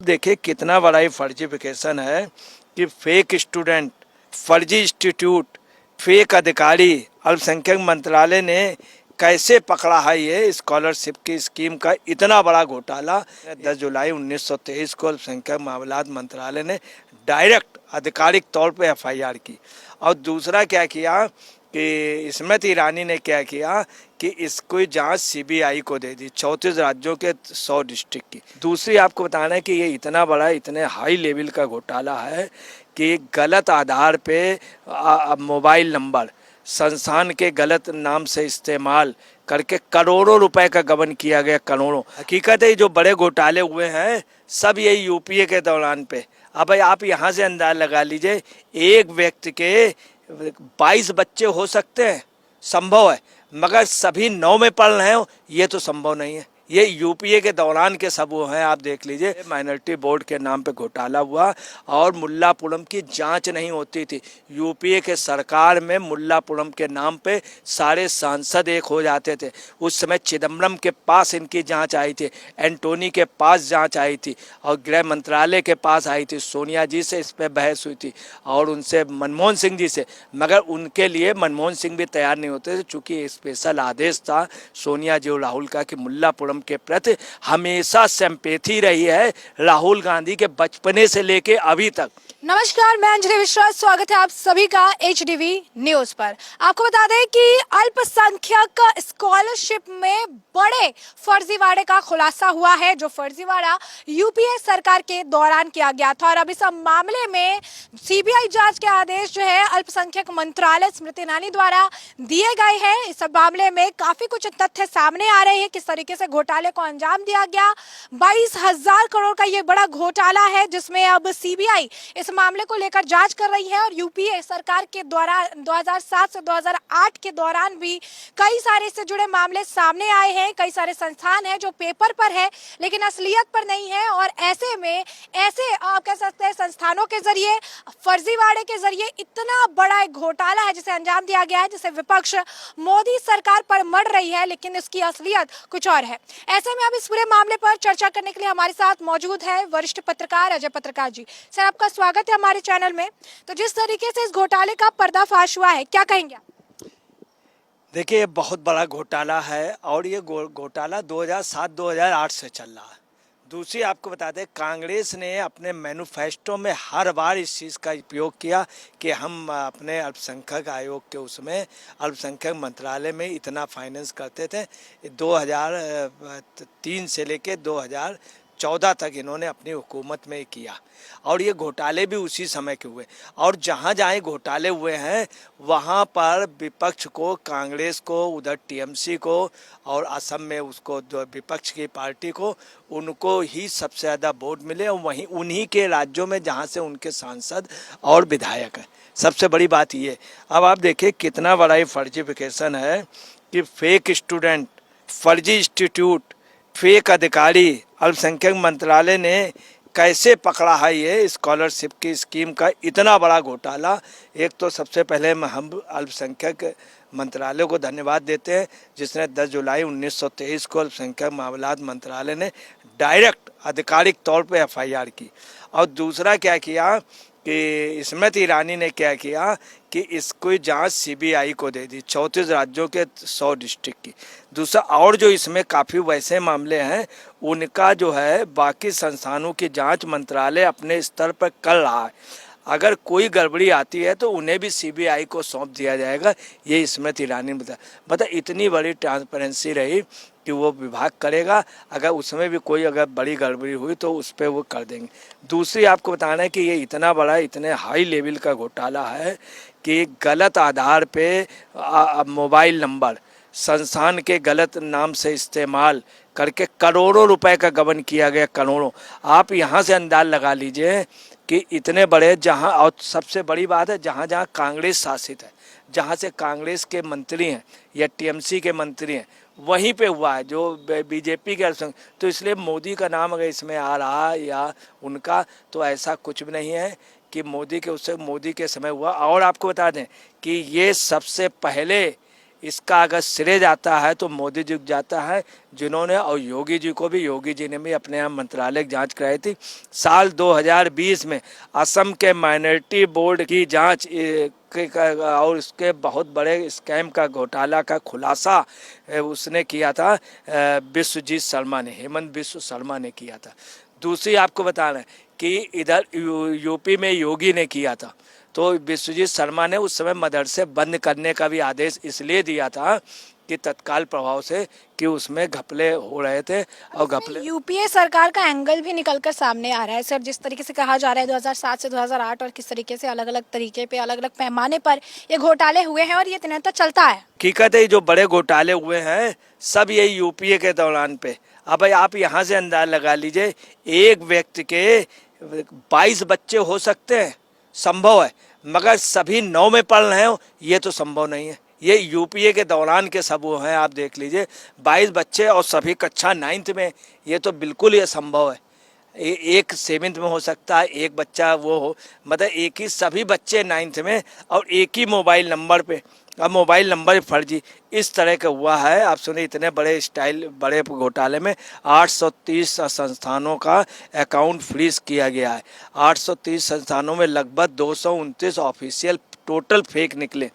देखिए कितना बड़ा ही फर्जीफिकेशन है कि फेक स्टूडेंट, फर्जी इंस्टीट्यूट, फेक अधिकारी, अल्पसंख्यक मंत्रालय ने कैसे पकड़ा है ये स्कॉलरशिप की स्कीम का इतना बड़ा घोटाला। 10 जुलाई 1923 को अल्पसंख्यक मामलात मंत्रालय ने डायरेक्ट आधिकारिक तौर पे एफआईआर की। और दूसरा क्या किया कि स्मृति ईरानी ने क्या किया कि इसको जांच सीबीआई को दे दी, 34 राज्यों के 100 डिस्ट्रिक्ट की। दूसरी आपको बताना है कि ये इतना बड़ा, इतने हाई लेवल का घोटाला है कि गलत आधार पे मोबाइल नंबर संस्थान के गलत नाम से इस्तेमाल करके करोड़ों रुपए का गबन किया गया, करोड़ों। हकीकत है जो बड़े घोटाले हुए हैं सब ये यूपीए के दौरान पे। अब भाई आप यहाँ से अंदाज लगा लीजिए, एक व्यक्ति के 22 बच्चे हो सकते हैं, संभव है, मगर सभी 9 में पढ़ रहे हो ये तो संभव नहीं है। ये यूपीए के दौरान के सब वो हैं। आप देख लीजिए, माइनॉरिटी बोर्ड के नाम पे घोटाला हुआ और मुल्लापुरम की जांच नहीं होती थी। यूपीए के सरकार में मुल्लापुरम के नाम पे सारे सांसद एक हो जाते थे। उस समय चिदम्बरम के पास इनकी जांच आई थी, एंटोनी के पास जांच आई थी और गृह मंत्रालय के पास आई थी। सोनिया जी से इस पर बहस हुई थी और उनसे मनमोहन सिंह जी से, मगर उनके लिए मनमोहन सिंह भी तैयार नहीं होते थे, चूँकि स्पेशल आदेश था सोनिया जी और राहुल का कि मुल्लापुरम के प्रति हमेशा सिंपैथी रही है राहुल गांधी के बचपने से लेके अभी तक। नमस्कार, मैं अंजलि विश्वास, स्वागत है आप सभी का एचडीवी न्यूज पर। आपको बता दें कि अल्पसंख्यक स्कॉलरशिप में बड़े फर्जीवाड़े का खुलासा हुआ है, जो फर्जीवाड़ा यूपीए सरकार के दौरान किया गया था। और अब इस मामले में सीबीआई जांच के आदेश जो है अल्पसंख्यक मंत्रालय स्मृति ईरानी द्वारा दिए गए हैं। इस मामले में काफी कुछ तथ्य सामने आ रहे हैं, किस तरीके से घोटाले को अंजाम दिया गया। 22,000 करोड़ का ये बड़ा घोटाला है, जिसमें अब सीबीआई इस मामले को लेकर जांच कर रही है। और यूपीए सरकार के द्वारा 2007 से 2008 के दौरान भी कई सारे इससे जुड़े मामले सामने आए हैं। कई सारे संस्थान हैं जो पेपर पर है लेकिन असलियत पर नहीं है। और ऐसे में ऐसे आप कह सकते हैं संस्थानों के जरिए, फर्जीवाड़े के जरिए इतना बड़ा एक घोटाला है जिसे अंजाम दिया गया है, जिसे विपक्ष मोदी सरकार पर मढ़ रही है, लेकिन इसकी असलियत कुछ और है। ऐसे में अब इस पूरे मामले पर चर्चा करने के लिए हमारे साथ मौजूद है वरिष्ठ पत्रकार अजय पत्रकार जी। सर, आपका स्वागत है हमारे चैनल में। तो जिस तरीके से इस घोटाले का पर्दाफाश हुआ है, क्या कहेंगे आप? देखिए ये बहुत बड़ा घोटाला है और ये घोटाला 2007-2008 से चल रहा है। दूसरी आपको बता दें, कांग्रेस ने अपने मैनिफेस्टो में हर बार इस चीज़ का उपयोग किया कि हम अपने अल्पसंख्यक आयोग के उसमें अल्पसंख्यक मंत्रालय में इतना फाइनेंस करते थे। 2003 से लेके 2014 तक इन्होंने अपनी हुकूमत में किया और ये घोटाले भी उसी समय के हुए। और जहाँ जहाँ घोटाले हुए हैं वहाँ पर विपक्ष को, कांग्रेस को, उधर टीएमसी को और असम में उसको विपक्ष की पार्टी को, उनको ही सबसे ज़्यादा वोट मिले और वहीं उन्हीं के राज्यों में जहाँ से उनके सांसद और विधायक हैं। सबसे बड़ी बात ये। अब आप देखिए कितना बड़ा ही फर्जीफिकेशन है कि फेक स्टूडेंट, फर्जी इंस्टीट्यूट, फेक अधिकारी, अल्पसंख्यक मंत्रालय ने कैसे पकड़ा है ये स्कॉलरशिप की स्कीम का इतना बड़ा घोटाला। एक तो सबसे पहले हम अल्पसंख्यक मंत्रालय को धन्यवाद देते हैं जिसने 10 जुलाई 1923 को अल्पसंख्यक मामलात मंत्रालय ने डायरेक्ट आधिकारिक तौर पे एफआईआर की। और दूसरा क्या किया कि स्मृति ईरानी ने क्या किया कि इसको जांच सीबीआई को दे दी, 34 राज्यों के 100 डिस्ट्रिक्ट की। दूसरा, और जो इसमें काफ़ी वैसे मामले हैं उनका जो है बाकी संस्थानों की जांच मंत्रालय अपने स्तर पर कर रहा है। अगर कोई गड़बड़ी आती है तो उन्हें भी सीबीआई को सौंप दिया जाएगा, ये स्मृति ईरानी ने बताया। इतनी बड़ी ट्रांसपेरेंसी रही कि वो विभाग करेगा, अगर उसमें भी कोई अगर बड़ी गड़बड़ी हुई तो उस पर वो कर देंगे। दूसरी आपको बताना है कि ये इतना बड़ा, इतने हाई लेवल का घोटाला है कि गलत आधार पे मोबाइल नंबर संस्थान के गलत नाम से इस्तेमाल करके करोड़ों रुपए का गबन किया गया, करोड़ों। आप यहाँ से अंदाज लगा लीजिए कि इतने बड़े, जहाँ, और सबसे बड़ी बात है जहाँ जहाँ कांग्रेस शासित है, जहाँ से कांग्रेस के मंत्री हैं या टीएमसी के मंत्री हैं, वहीं पे हुआ है। जो बीजेपी के संग, तो इसलिए मोदी का नाम अगर इसमें आ रहा है या उनका, तो ऐसा कुछ भी नहीं है कि मोदी के उससे मोदी के समय हुआ। और आपको बता दें कि ये सबसे पहले इसका अगर श्रेय जाता है तो मोदी जी को जाता है, जिन्होंने, और योगी जी को भी, योगी जी ने भी अपने यहाँ मंत्रालय की जांच कराई थी। साल 2020 में असम के माइनॉरिटी बोर्ड की जांच और उसके बहुत बड़े स्कैम का, घोटाला का खुलासा उसने किया था, विश्वजीत शर्मा ने, हेमंत बिश्व शर्मा ने किया था। दूसरी आपको बता रहे हैं कि इधर यूपी में योगी ने किया था, तो विश्वजीत शर्मा ने उस समय मदरसे बंद करने का भी आदेश इसलिए दिया था कि तत्काल प्रभाव से, कि उसमें घपले हो रहे थे और घपले। यूपीए सरकार का एंगल भी निकलकर सामने आ रहा है सर, जिस तरीके से कहा जा रहा है 2007 से 2008 और किस तरीके से अलग अलग तरीके पे, अलग अलग पैमाने पर ये घोटाले हुए हैं और ये दिनों चलता है। हकीकत है, जो बड़े घोटाले हुए हैं सब ये यूपीए के दौरान पे। अब आप यहाँ से अंदाज लगा लीजिए, एक व्यक्ति के 22 बच्चे हो सकते हैं, संभव है, मगर सभी 9 में पढ़ रहे हो, ये तो संभव नहीं है। ये यूपीए के दौरान के सब वो हैं, आप देख लीजिए 22 बच्चे और सभी कक्षा 9th में, ये तो बिल्कुल ये संभव है। एक 7th में हो सकता है, एक बच्चा वो हो, मतलब एक ही, सभी बच्चे 9th में और एक ही मोबाइल नंबर पे, अब मोबाइल नंबर फर्जी, इस तरह का हुआ है। आप सुनिए, इतने बड़े स्टाइल, बड़े घोटाले में 830 संस्थानों का अकाउंट फ्रीज किया गया है। 830 संस्थानों में लगभग 229 ऑफिशियल टोटल फेक निकले।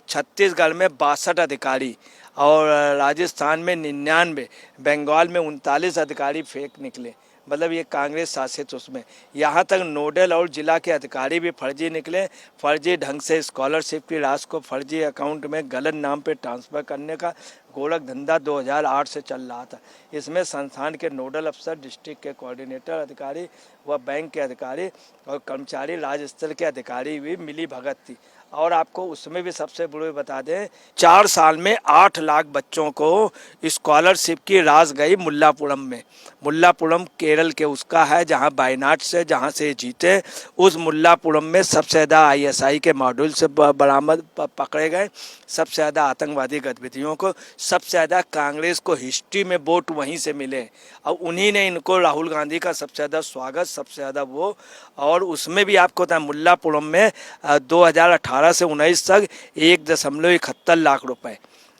छत्तीसगढ़ में 62 अधिकारी और राजस्थान में 99, बंगाल में 39 अधिकारी फेक निकले। मतलब ये कांग्रेस शासित उसमें, यहाँ तक नोडल और जिला के अधिकारी भी फर्जी निकले। फर्जी ढंग से स्कॉलरशिप की राशि को फर्जी अकाउंट में गलत नाम पे ट्रांसफ़र करने का गोरख धंधा 2008 से चल रहा था। इसमें संस्थान के नोडल अफसर, डिस्ट्रिक्ट के कोऑर्डिनेटर अधिकारी व बैंक के अधिकारी और कर्मचारी राज्य स्तर के अधिकारी भी मिली भगत थी। और आपको उसमें भी सबसे बुरे बता दें, 4 साल में 8 लाख बच्चों को स्कॉलरशिप की राशि गई मुल्लापुरम में। मुल्लापुरम केरल के उसका है, जहां वायनाड से, जहां से जीते, उस मुल्लापुरम में सबसे ज़्यादा आईएसआई के मॉड्यूल से बरामद पकड़े गए, सबसे ज़्यादा आतंकवादी गतिविधियों को, सबसे ज़्यादा कांग्रेस को हिस्ट्री में वोट वहीं से मिले और उन्हीं ने इनको, राहुल गांधी का सबसे ज़्यादा स्वागत, सबसे ज़्यादा वो। और उसमें भी आपको था मुल्लापुरम में 2018 से 19 तक 1.71 लाख रुपए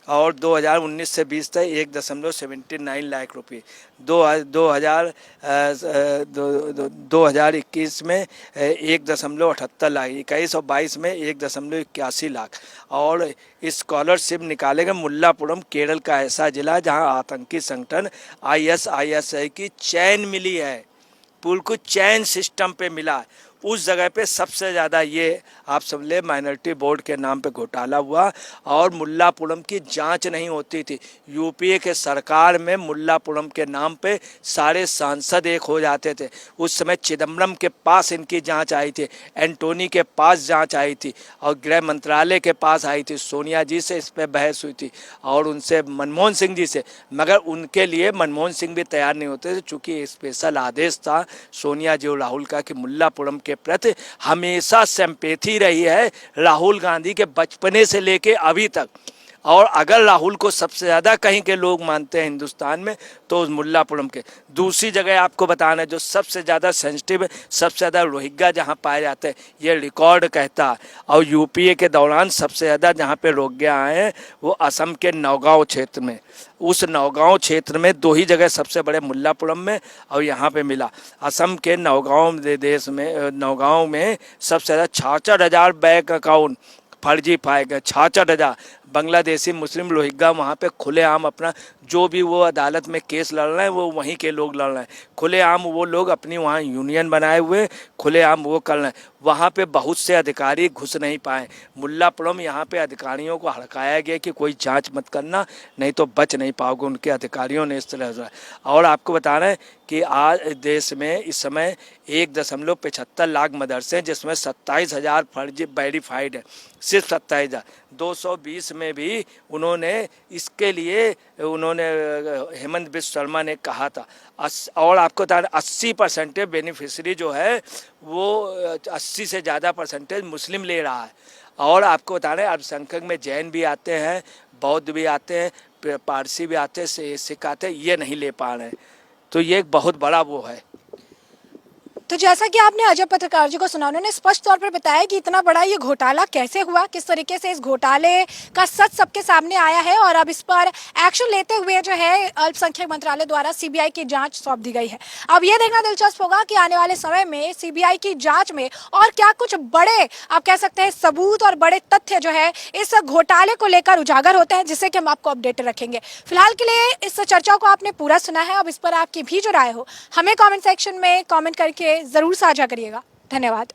और 2019 से 20 तक 1.79 लाख रुपये। 2021 में 1.78 लाख, 21 और 22 में 1.81 लाख। और स्कॉलरशिप निकाले गए। मुल्लापुरम केरल का ऐसा जिला जहां आतंकी संगठन ISISI की चैन मिली है, बिल्कुल चैन सिस्टम पे मिला। उस जगह पे सबसे ज़्यादा ये आप समझ ले माइनॉरिटी बोर्ड के नाम पे घोटाला हुआ और मुल्लापुरम की जांच नहीं होती थी। यूपीए के सरकार में मुल्लापुरम के नाम पे सारे सांसद एक हो जाते थे। उस समय चिदम्बरम के पास इनकी जांच आई थी, एंटोनी के पास जांच आई थी और गृह मंत्रालय के पास आई थी। सोनिया जी से इस पर बहस हुई थी और उनसे मनमोहन सिंह जी से, मगर उनके लिए मनमोहन सिंह भी तैयार नहीं होते थे, चूँकि स्पेशल आदेश था सोनिया जी और राहुल का कि मुल्लापुरम के प्रति हमेशा सिंपैथी रही है राहुल गांधी के बचपने से लेके अभी तक। और अगर राहुल को सबसे ज़्यादा कहीं के लोग मानते हैं हिंदुस्तान में तो उस मुल्लापुरम के। दूसरी जगह आपको बताना है जो सबसे ज़्यादा सेंसिटिव है, सबसे ज़्यादा रोहिंग्या जहाँ पाए जाते हैं, ये रिकॉर्ड कहता है। और यूपीए के दौरान सबसे ज़्यादा जहाँ पे रोहिंग्या आए हैं वो असम के नौगांव क्षेत्र में। उस नौगांव क्षेत्र में 2 ही जगह सबसे बड़े, मुल्लापुरम में और यहाँ पे मिला। असम के नौगांव देश में, नौगांव में सबसे ज़्यादा 66,000 बैंक अकाउंट फर्जी पाए गए। 66,000 बांग्लादेशी मुस्लिम रोहिंग्या वहाँ पे खुलेआम अपना जो भी वो अदालत में केस लड़ रहे हैं वो वहीं के लोग लड़ रहे हैं। खुलेआम वो लोग अपनी वहाँ यूनियन बनाए हुए खुलेआम वो कर रहे हैं। वहाँ पे बहुत से अधिकारी घुस नहीं पाए। मुल्लापुरम यहाँ पे अधिकारियों को हड़काया गया कि कोई जांच मत करना, नहीं तो बच नहीं पाओगे। उनके अधिकारियों ने इस तरह। और आपको बता रहे हैं कि आज देश में इस समय 1.75 लाख मदरसे हैं, जिसमें 27,000 फर्जी वेरीफाइड है। सिर्फ 27,000। 220 में भी उन्होंने इसके लिए हेमंत बिश्व शर्मा ने कहा था। और आपको बता रहे 80% बेनिफिशरी जो है वो 80 से ज़्यादा परसेंटेज मुस्लिम ले रहा है। और आपको बता रहे अल्पसंख्यक में जैन भी आते हैं, बौद्ध भी आते हैं, पारसी भी आते हैं, सिख आते हैं, ये नहीं ले पा रहे हैं। तो ये एक बहुत बड़ा वो है। तो जैसा कि आपने अजय पत्रकार जी को सुना, उन्होंने स्पष्ट तौर पर बताया कि इतना बड़ा ये घोटाला कैसे हुआ, किस तरीके से इस घोटाले का सच सबके सामने आया है और अब इस पर एक्शन लेते हुए जो है अल्पसंख्यक मंत्रालय द्वारा सीबीआई की जांच सौंप दी गई है। अब ये देखना दिलचस्प होगा कि आने वाले समय में सीबीआई की जांच में और क्या कुछ बड़े आप कह सकते हैं सबूत और बड़े तथ्य जो है इस घोटाले को लेकर उजागर होते हैं, जिससे कि हम आपको अपडेट रखेंगे। फिलहाल के लिए इस चर्चा को आपने पूरा सुना है। अब इस पर आपकी भी जो राय हो हमें कमेंट सेक्शन में कमेंट करके जरूर साझा करिएगा। धन्यवाद।